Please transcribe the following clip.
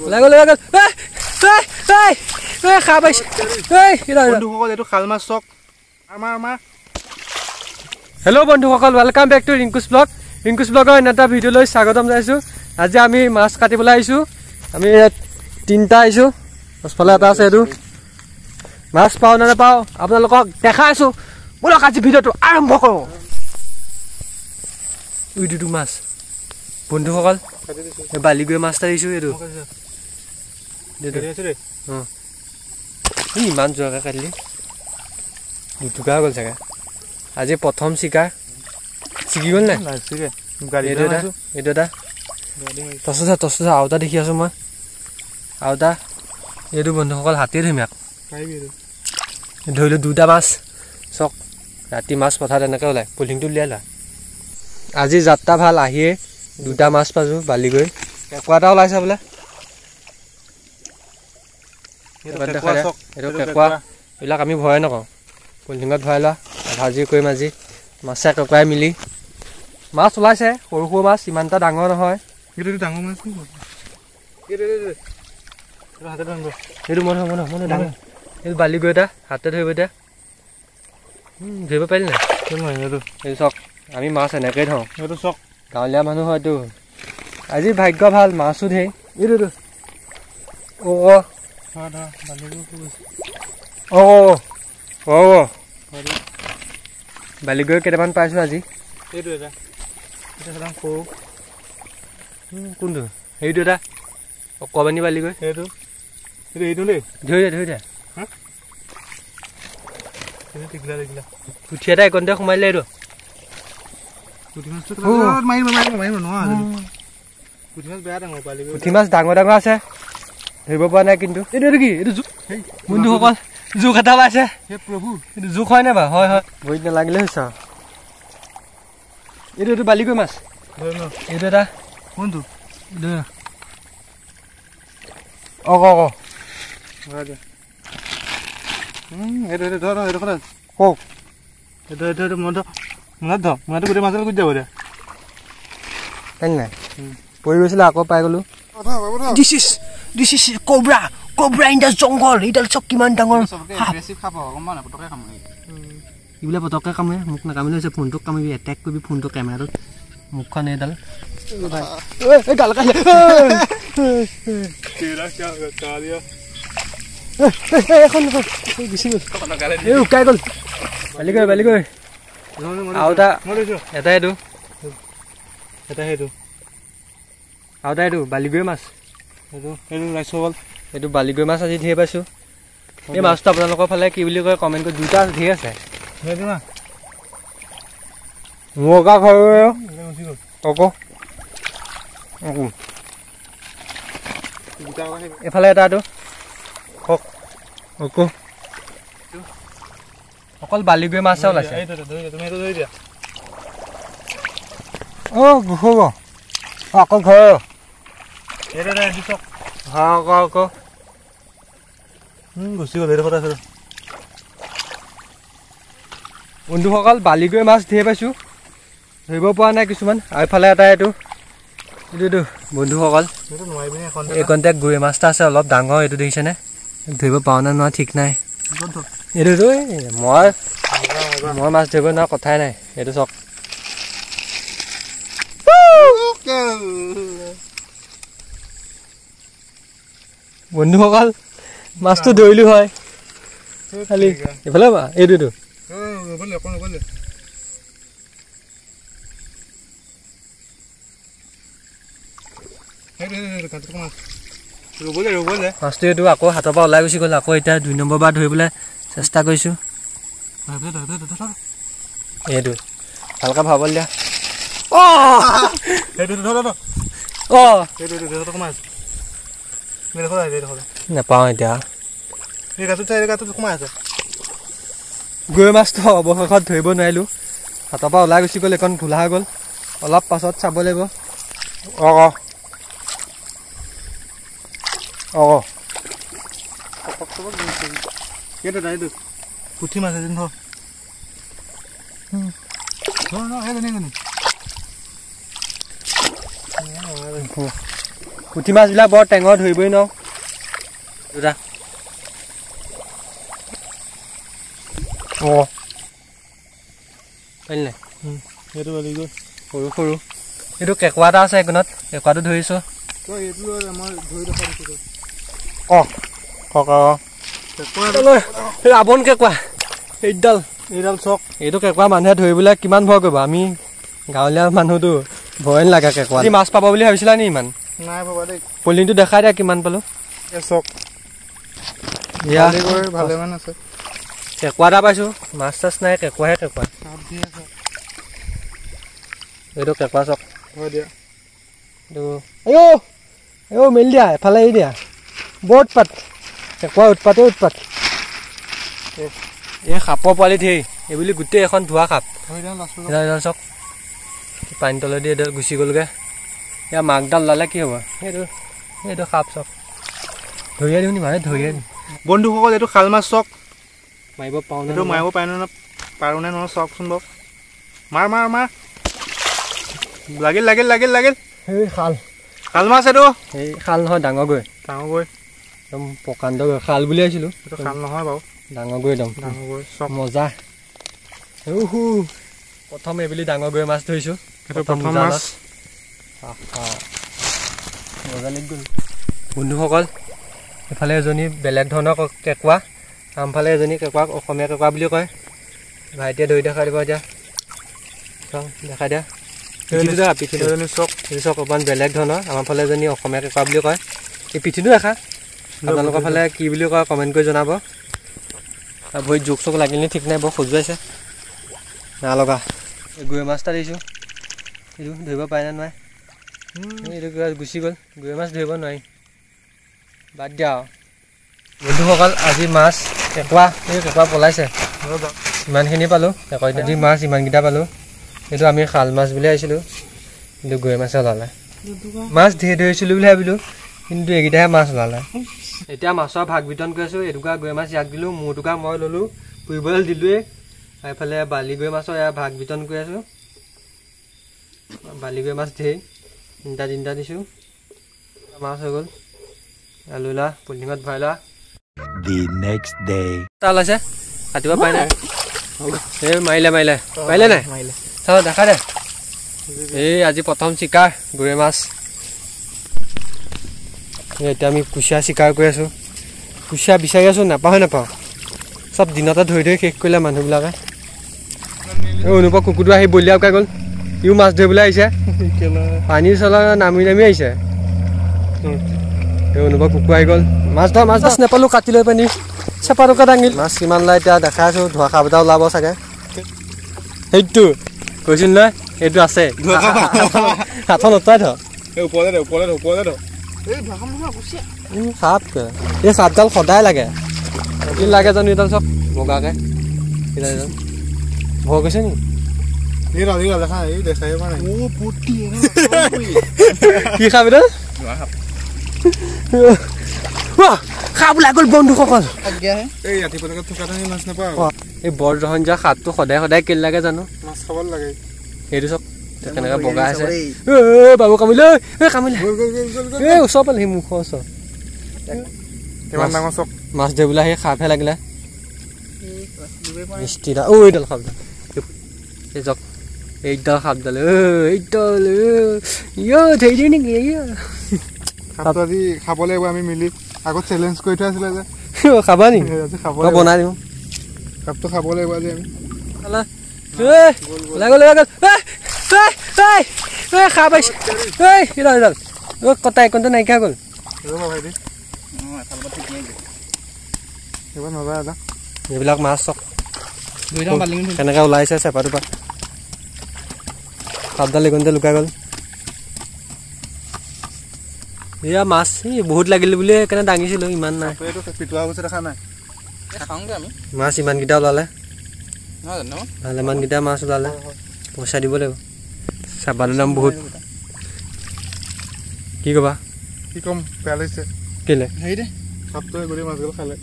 ওলাই গ'ল খা পাইছে বন্ধুসকল এইটো খাল মাছ চক আমাৰ হেল্ল' বন্ধুসকল ৱেলকাম বেক টু ৰিংকুছ ব্লগৰ এটা ভিডিঅ'লৈ স্বাগতম জনাইছোঁ। আজি আমি মাছ কাটিবলৈ আহিছোঁ। আমি ইয়াত 3টা আহিছোঁ। পাছফালে এটা আছে। এইটো মাছ পাওঁ নে নাপাওঁ আপোনালোকক দেখাইছোঁ। ব'লক আজি ভিডিঅ'টো আৰম্ভ কৰোঁ। উইডুটো মাছ বন্ধুসকল এই বালিগৈ মাছ এটা দিছোঁ। এইটো ইমান জোৰকৈ কাটিলি দুটুকা গ'ল চাগে। আজি প্ৰথম চিকাৰ ছিগি গ'ল নাই এইটো এটা তছ আৰু এটা দেখি আছোঁ মই আৰু এটা এইটো বন্ধুসকল হাতেই ধুমিয়াক ধৰিলোঁ 2টা মাছ চক। ৰাতি মাছ পথাৰত এনেকৈ ওলায় পলিথিনটো উলিয়াই লোৱা। আজি যাত্ৰা ভাল আহিয়ে 2টা মাছ পাইছোঁ বালিগৈ। কেঁকুৰা এটা ওলাইছে বোলে। এইটো কেঁকুৰা এইবিলাক আমি ভয়ে নকৰোঁ। পলিথিনত ভৰাই লোৱা ভাজি কৰিম আজি মাছে কেঁকুৰাই মিলি। মাছ ওলাইছে সৰু সৰু মাছ ইমান এটা ডাঙৰ নহয়। এইটো ডাঙৰ মাছ এইটো মন ডাঙৰ এইটো বালিগৈ এটা হাতে ধৰিব এতিয়া ধৰিব পাৰিলি নাই এইটো চক। আমি মাছ এনেকৈয়ে ধৰোঁ। এইটো চক গাঁৱলীয়া মানুহ হয়তো আজি ভাগ্য ভাল মাছো ধেৰ। এইটো বালিগৈ কেইটামান পাইছোঁ আজি। এইটো এটা সৰু কোনটো সেইটো এটা অকমানি বালিগৈ সেইটো ধৰি দে পুঠি এটা একণতে সোমাই দিলে। এইটো পুঠি মাছ ডাঙৰ আছে ধৰিব পৰা নাই কিন্তু। এইটো কি এইটো বন্ধুসকল জোক এটা ওলাইছে। এইটো জোক হয় নে বাৰু? হয় ভৰিত নালাগিলে হৈছে। এইটো বালিগৈ মাছ। এইটো এটা কোনটো পৰি গৈছিলে আকৌ পাই গ'লো। Cobra in the jungle. Idal chok kiman dangor. Aggressive khapa gomma na potoke kamai. Ibla potoke kamai muk na kamile se phone to kamai attack ko bi phone to camera to mukhan edal. Bhai. Oi gal kale. Tera kya bata diya. Ekhon gisi gol. Ei ukai gol. Bali gol. Auta. Eta edu. Auta edu baligoi mas. Edu raiso gol. এইটো বালিগৈ মাছ আজি ধেৰ পাইছোঁ। এই মাছটো আপোনালোকৰ ফালে কি বুলি কয় কমেণ্ট কৰি। 2টা ধেৰ আছে মুগা ঘৰ এফালে এটাটো অকল বালিগৈ মাছ ওলাইছে। আকৌ ঘৰ বন্ধুসকল বালিগৈ মাছ ধেৰ পাইছোঁ ধৰিব পৰা নাই কিছুমান। আৰু এফালে এটা এইটো বন্ধুসকল এইকণতে গৰৈ মাছ এটা আছে অলপ ডাঙৰ। এইটো দেখিছেনে? ধৰিব পাওঁ নে নোৱাৰো ঠিক নাই। এইটোতো মই মাছ ধৰিব নোৱাৰা কথাই নাই। এইটো চক বন্ধুসকল মাছটো ধৰিলোঁ হয় খালি এইফালে এইটো মাছটো এইটো আকৌ হাতৰ পৰা ওলাই গুচি গ'ল। আকৌ এতিয়া 2 নম্বৰ বাৰ ধৰিবলৈ চেষ্টা কৰিছোঁ। এইটো ভালকৈ ভাবল দিয়া। নাপাওঁ এতিয়া গৰৈ মাছটো অৱশেষত ধৰিব নোৱাৰিলোঁ। হাতৰ পৰা ওলাই গুচি গ'ল। এইখন ভোলা হৈ গ'ল। অলপ পাছত চাব লাগিব। পুঠি মাছ এদিন পুঠি মাছবিলাক বৰ টেঙৰ ধৰিবই ন দুটা অঁ পাৰিলে সেইটো বালি গৈ সৰু সৰু এইটো কেঁকুৱা এটা আছে এইকণত কেঁকুৱাটো ধৰিছোঁ অঁ ৰাৱণ কেঁকুৱা এইডাল চক এইটো কেঁকুৱা মানুহে ধৰিবলৈ কিমান ভয় কৰিব আমি গাঁৱলীয়া মানুহটো ভয় নালাগে কেঁকুৱা মাছ পাব বুলি ভাবিছিলা নি ইমান নাই পাবা দেই পলিংটো দেখাই দিয়া কিমান পালো চক ভালেমান আছে কেঁকুৱা এটা পাইছোঁ মাছ চাছ নাই কেঁকুৱাহে কেঁকুৱা এইটো কেঁকুৱা চক হয় দিয়া এইটো মেলি দিয়া এফালে এৰি দিয়া বৰ উৎপাত কেঁকুৱা উৎপাত এই সাপৰ পোৱালি ধেৰ এইবুলি গোটেই এখন ধোৱা সাপ চক পানী তলেদি এডাল গুচি গ'লগৈ ইয়াৰ মাকডাল লালে কি হ'ব এইটো সাপ চক ধৰিয়ে দিওঁ নি মানে ধৰিয়ে দিওঁ বন্ধুসকল এইটো শাল মাছ চক মাৰিব পাৰোঁ এইটো মাৰিব পাৰোঁ নে নহয় চাওকচোন বাৰু মাৰ লাগিল সেই শাল মাছ এইটো এই শাল নহয় ডাঙৰ গৈ একদম প্ৰকাণ্ড গৈ শাল বুলি আহিছিলোঁ এইটো শাল নহয় বাৰু ডাঙৰ গৈ একদম চব মজা প্ৰথম এইবুলি ডাঙৰ গৈ মাছ ধৰিছোঁ প্ৰথম মাছ মজা লাগি গ'ল বন্ধুসকল এফালে এজনী বেলেগ ধৰণৰ কেঁকুৱা আমফালে এজনী কেঁকুৱাক অসমীয়া কেঁকুৱা বুলি কয় ভাইটিয়ে ধৰি দেখাই দিব এতিয়া দেখাই দিয়া পিঠিটো চক অকণমান বেলেগ ধৰণৰ আমাৰ ফালে এজনী অসমীয়া কেঁকুৱা বুলি কয় এই পিঠিটো দেখা আপোনালোকৰ ফালে কি বুলি কয় কমেণ্ট কৰি জনাব আৰু ভৰিত জোক চোক লাগিলে ঠিক নাই বৰ খজুৱাইছে না লগা গৰৈ মাছ এটা দিছোঁ এইটো ধৰিব পাৰে নে নোৱাৰে এইটো কিবা গুচি গ'ল গৰৈ মাছ ধৰিব নোৱাৰি বাদ দিয়া আৰু বন্ধুসকল আজি মাছ কেঁকুৱা এই কেঁকুৱা পলাইছে ইমানখিনি পালোঁ কেঁকুৱাদি মাছ ইমানকেইটা পালোঁ এইটো আমি শাল মাছ বুলি আহিছিলোঁ কিন্তু গৰৈ মাছে ওলালে মাছ ধেৰ ধৰিছিলোঁ বুলি ভাবিলোঁ কিন্তু এইকেইটাহে মাছ ওলালে এতিয়া মাছৰ ভাগ বিতৰণ কৰি আছোঁ এটুকুৰা গৰৈ মাছ ইয়াক দিলোঁ মোৰ টুকুৰা মই ল'লোঁ ফুৰিবলৈ দিলোঁৱেই এইফালে বালি গৰৈ মাছৰ এয়া ভাগ বিতৰণ কৰি আছোঁ বালি গৰৈ মাছ ধেৰ তিনিটা দিছোঁ মাছ হৈ গ'ল আলুলা পলিথিঙত ভৰাই লোৱা এটা ওলাইছে কাটিব পাই নাই এই মাৰিলে নাই চাব দেখা দে এই আজি প্ৰথম চিকাৰ গৰৈ মাছ এতিয়া আমি কুচিয়া চিকাৰ কৰি আছোঁ কুচিয়া বিচাৰি আছোঁ নাপাওঁ চব দিনতে ধৰি শেষ কৰিলে মানুহবিলাকে এই অনুপৰ কুকুৰটো আহি বলিয়া উকাই গ'ল ইও মাছ ধৰিবলৈ আহিছে পানীৰ চলা নামি আহিছে এই অনুপৰ কুকুৰ আহি গ'ল মাছ নাপালোঁ কাটি লৈ পানি চেপা টকা দাঙিল মাছ কিমান ওলাই এতিয়া দেখাই আছোঁ ধোৱা সাপ এটা ওলাব চাগে সেইটো কৈছিল নহয় এইটো আছে হাতখন উঠাই থ সাপ এই সাপডাল সদায় লাগে কি লাগে জানো এইডাল চব বগাকৈ ভয় কৈছে নি কি সাপ এইডাল সাপ ওলাই গ'ল বন্ধুসকল এই বৰদহঞ্জীয়া সাপটো সদায় কেলে লাগে জানো সেইটো চব কেনেকৈ বগা আছে বাবু কামিলে ওচৰ পালে সি মুখৰ ওচৰ মাছ ধৰিবলৈ সেই সাপহে লাগিলে এইডাল সাপডাল এইডাল সাপডাল ধৰি দিওঁ নেকি খাব লাগিব আমি মিলি আগত চেলেঞ্জ কৰি থৈ আছিলে যে খাবা নি বনাই দিওঁ কাপটো খাব লাগিব আজি আমি সাপ আহিছে এইডাল কটা একণতে নাইকিয়া গ'ল এইবিলাক মাছ চক কেনেকৈ ওলাইছে চেপাটো পৰা সাপডাল একণতে লুকাই গ'ল এয়া মাছ বহুত লাগিল বুলি সেইকাৰণে দাঙিছিলোঁ ইমান নাই মাছ ইমানকেইটা ওলালে ভালেমানকেইটা মাছ ওলালে পইচা দিব লাগিব চাবানৰ দাম বহুত কি ক'বা কি ক'ম বেয়া লাগিছে কেলে সাপটোৱে গোটেই মাছগাল খালে